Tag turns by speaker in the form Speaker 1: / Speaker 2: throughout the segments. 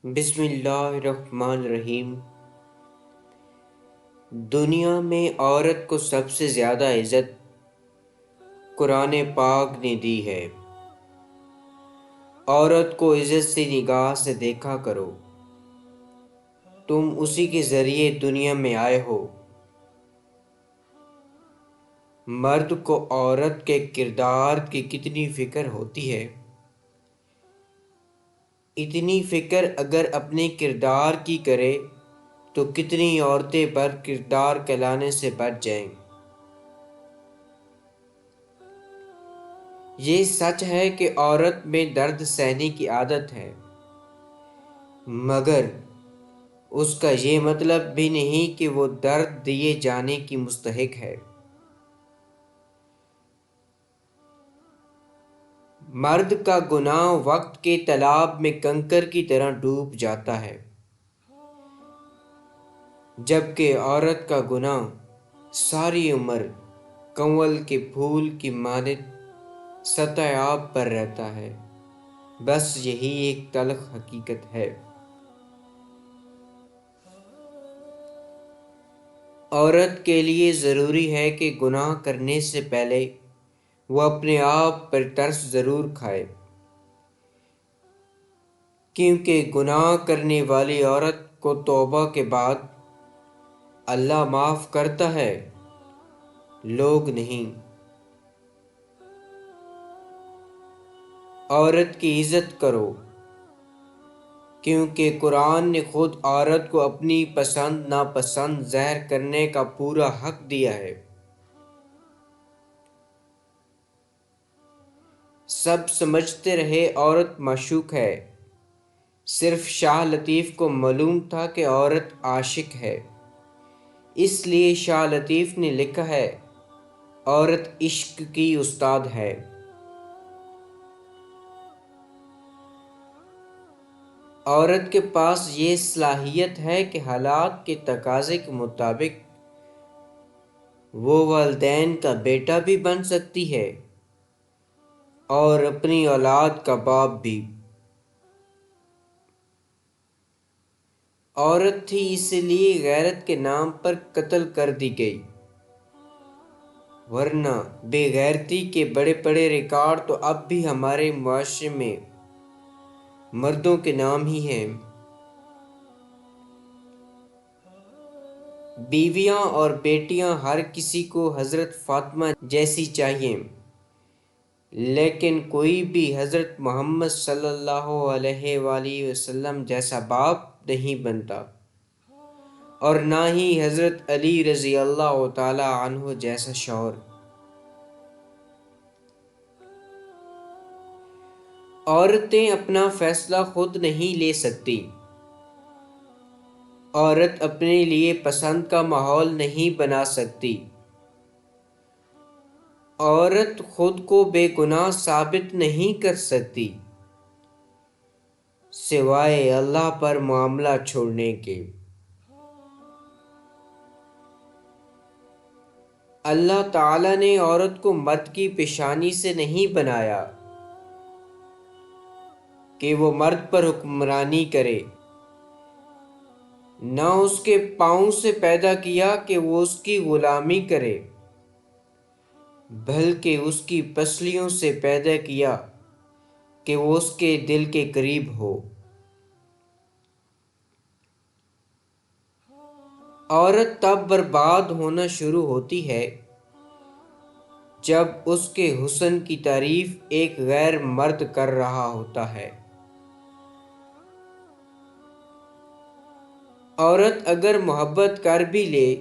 Speaker 1: بسم اللہ الرحمن الرحیم۔ دنیا میں عورت کو سب سے زیادہ عزت قرآن پاک نے دی ہے۔ عورت کو عزت سے نگاہ سے دیکھا کرو، تم اسی کے ذریعے دنیا میں آئے ہو۔ مرد کو عورت کے کردار کی کتنی فکر ہوتی ہے، اتنی فکر اگر اپنے کردار کی کرے تو کتنی عورتیں بد کردار کہلانے سے بچ جائیں۔ یہ سچ ہے کہ عورت میں درد سہنے کی عادت ہے، مگر اس کا یہ مطلب بھی نہیں کہ وہ درد دیے جانے کی مستحق ہے۔ مرد کا گناہ وقت کے تالاب میں کنکر کی طرح ڈوب جاتا ہے، جبکہ عورت کا گناہ ساری عمر کنول کے پھول کی مانند سطح آب پر رہتا ہے۔ بس یہی ایک تلخ حقیقت ہے۔ عورت کے لیے ضروری ہے کہ گناہ کرنے سے پہلے وہ اپنے آپ پر ترس ضرور کھائے، کیونکہ گناہ کرنے والی عورت کو توبہ کے بعد اللہ معاف کرتا ہے، لوگ نہیں۔ عورت کی عزت کرو، کیونکہ قرآن نے خود عورت کو اپنی پسند ناپسند ظاہر کرنے کا پورا حق دیا ہے۔ سب سمجھتے رہے عورت معشوق ہے، صرف شاہ لطیف کو معلوم تھا کہ عورت عاشق ہے، اس لیے شاہ لطیف نے لکھا ہے عورت عشق کی استاد ہے۔ عورت کے پاس یہ صلاحیت ہے کہ حالات کے تقاضے کے مطابق وہ والدین کا بیٹا بھی بن سکتی ہے اور اپنی اولاد کا باپ بھی۔ عورت تھی اس لیے غیرت کے نام پر قتل کر دی گئی، ورنہ بے غیرتی کے بڑے بڑے ریکارڈ تو اب بھی ہمارے معاشرے میں مردوں کے نام ہی ہیں۔ بیویاں اور بیٹیاں ہر کسی کو حضرت فاطمہ جیسی چاہیے، لیکن کوئی بھی حضرت محمد صلی اللہ علیہ وآلہ وسلم جیسا باپ نہیں بنتا، اور نہ ہی حضرت علی رضی اللہ تعالی عنہ جیسا شوہر۔ عورتیں اپنا فیصلہ خود نہیں لے سکتی، عورت اپنے لیے پسند کا ماحول نہیں بنا سکتی، عورت خود کو بے گناہ ثابت نہیں کر سکتی سوائے اللہ پر معاملہ چھوڑنے کے۔ اللہ تعالیٰ نے عورت کو مرد کی پیشانی سے نہیں بنایا کہ وہ مرد پر حکمرانی کرے، نہ اس کے پاؤں سے پیدا کیا کہ وہ اس کی غلامی کرے، بلکہ اس کی پسلیوں سے پیدا کیا کہ وہ اس کے دل کے قریب ہو۔ عورت تب برباد ہونا شروع ہوتی ہے جب اس کے حسن کی تعریف ایک غیر مرد کر رہا ہوتا ہے۔ عورت اگر محبت کر بھی لے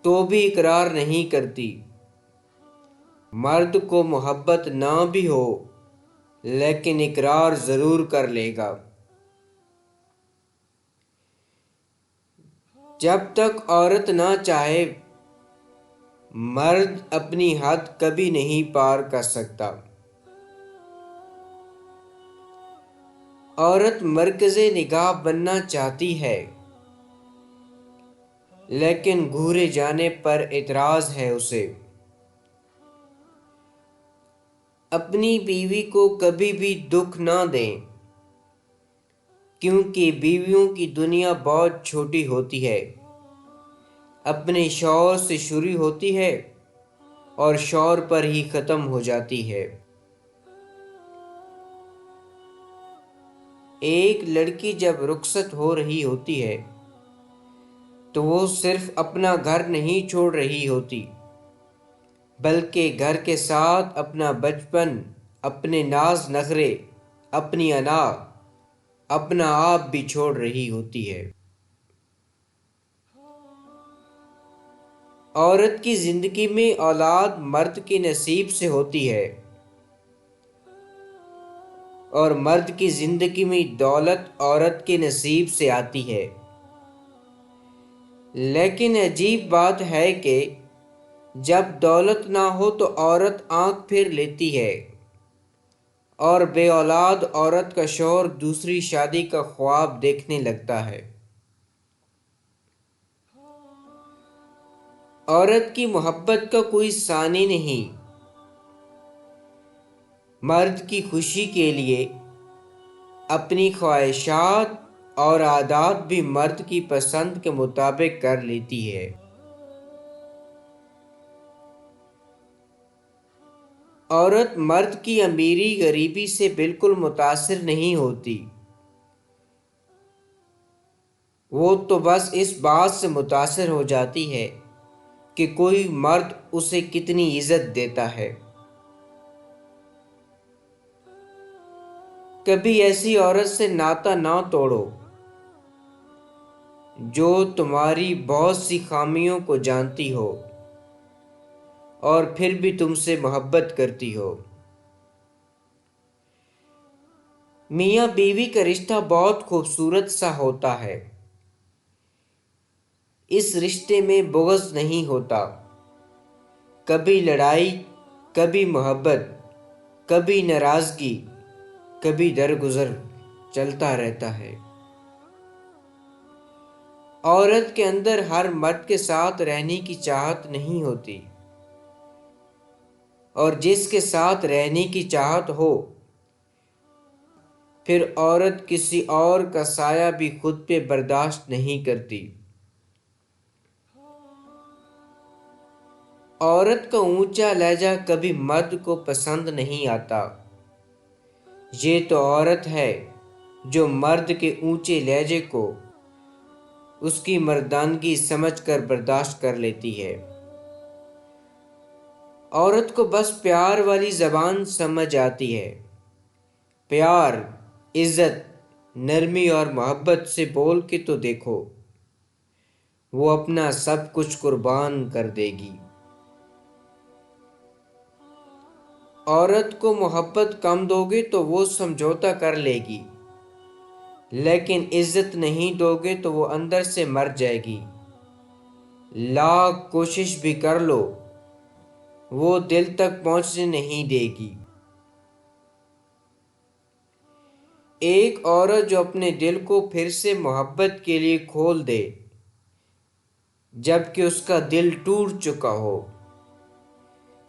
Speaker 1: تو بھی اقرار نہیں کرتی، مرد کو محبت نہ بھی ہو لیکن اقرار ضرور کر لے گا۔ جب تک عورت نہ چاہے مرد اپنی حد کبھی نہیں پار کر سکتا۔ عورت مرکز نگاہ بننا چاہتی ہے، لیکن گھورے جانے پر اعتراض ہے اسے۔ اپنی بیوی کو کبھی بھی دکھ نہ دیں، کیونکہ بیویوں کی دنیا بہت چھوٹی ہوتی ہے، اپنے شوہر سے شروع ہوتی ہے اور شوہر پر ہی ختم ہو جاتی ہے۔ ایک لڑکی جب رخصت ہو رہی ہوتی ہے تو وہ صرف اپنا گھر نہیں چھوڑ رہی ہوتی، بلکہ گھر کے ساتھ اپنا بچپن، اپنے ناز نخرے، اپنی انا، اپنا آپ بھی چھوڑ رہی ہوتی ہے۔ عورت کی زندگی میں اولاد مرد کے نصیب سے ہوتی ہے، اور مرد کی زندگی میں دولت عورت کے نصیب سے آتی ہے۔ لیکن عجیب بات ہے کہ جب دولت نہ ہو تو عورت آنکھ پھیر لیتی ہے، اور بے اولاد عورت کا شوہر دوسری شادی کا خواب دیکھنے لگتا ہے۔ عورت کی محبت کا کوئی ثانی نہیں، مرد کی خوشی کے لیے اپنی خواہشات اور عادات بھی مرد کی پسند کے مطابق کر لیتی ہے۔ عورت مرد کی امیری غریبی سے بالکل متاثر نہیں ہوتی، وہ تو بس اس بات سے متاثر ہو جاتی ہے کہ کوئی مرد اسے کتنی عزت دیتا ہے۔ کبھی ایسی عورت سے ناطہ نہ توڑو جو تمہاری بہت سی خامیوں کو جانتی ہو اور پھر بھی تم سے محبت کرتی ہو۔ میاں بیوی کا رشتہ بہت خوبصورت سا ہوتا ہے۔ اس رشتے میں بغض نہیں ہوتا، کبھی لڑائی، کبھی محبت، کبھی ناراضگی، کبھی درگزر چلتا رہتا ہے۔ عورت کے اندر ہر مرد کے ساتھ رہنے کی چاہت نہیں ہوتی، اور جس کے ساتھ رہنے کی چاہت ہو پھر عورت کسی اور کا سایہ بھی خود پہ برداشت نہیں کرتی۔ عورت کا اونچا لہجہ کبھی مرد کو پسند نہیں آتا۔ یہ تو عورت ہے جو مرد کے اونچے لہجے کو اس کی مردانگی سمجھ کر برداشت کر لیتی ہے۔ عورت کو بس پیار والی زبان سمجھ آتی ہے۔ پیار، عزت، نرمی اور محبت سے بول کے تو دیکھو، وہ اپنا سب کچھ قربان کر دے گی۔ عورت کو محبت کم دو گے تو وہ سمجھوتا کر لے گی، لیکن عزت نہیں دو گے تو وہ اندر سے مر جائے گی۔ لاکھ کوشش بھی کر لو وہ دل تک پہنچنے نہیں دے گی۔ ایک عورت جو اپنے دل کو پھر سے محبت کے لیے کھول دے جبکہ اس کا دل ٹوٹ چکا ہو،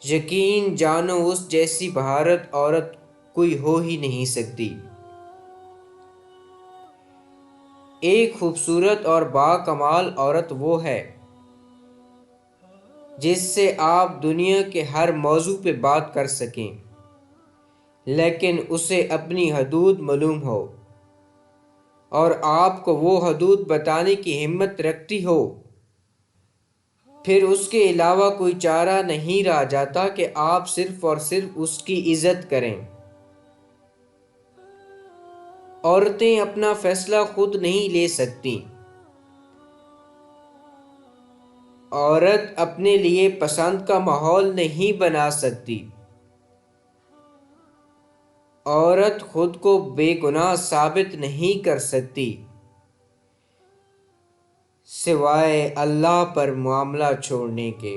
Speaker 1: یقین جانو اس جیسی بہارت عورت کوئی ہو ہی نہیں سکتی۔ ایک خوبصورت اور باکمال عورت وہ ہے جس سے آپ دنیا کے ہر موضوع پہ بات کر سکیں، لیکن اسے اپنی حدود معلوم ہو اور آپ کو وہ حدود بتانے کی ہمت رکھتی ہو، پھر اس کے علاوہ کوئی چارہ نہیں رہ جاتا کہ آپ صرف اور صرف اس کی عزت کریں۔ عورتیں اپنا فیصلہ خود نہیں لے سکتیں۔ عورت اپنے لیے پسند کا ماحول نہیں بنا سکتی۔ عورت خود کو بے گناہ ثابت نہیں کر سکتی سوائے اللہ پر معاملہ چھوڑنے کے۔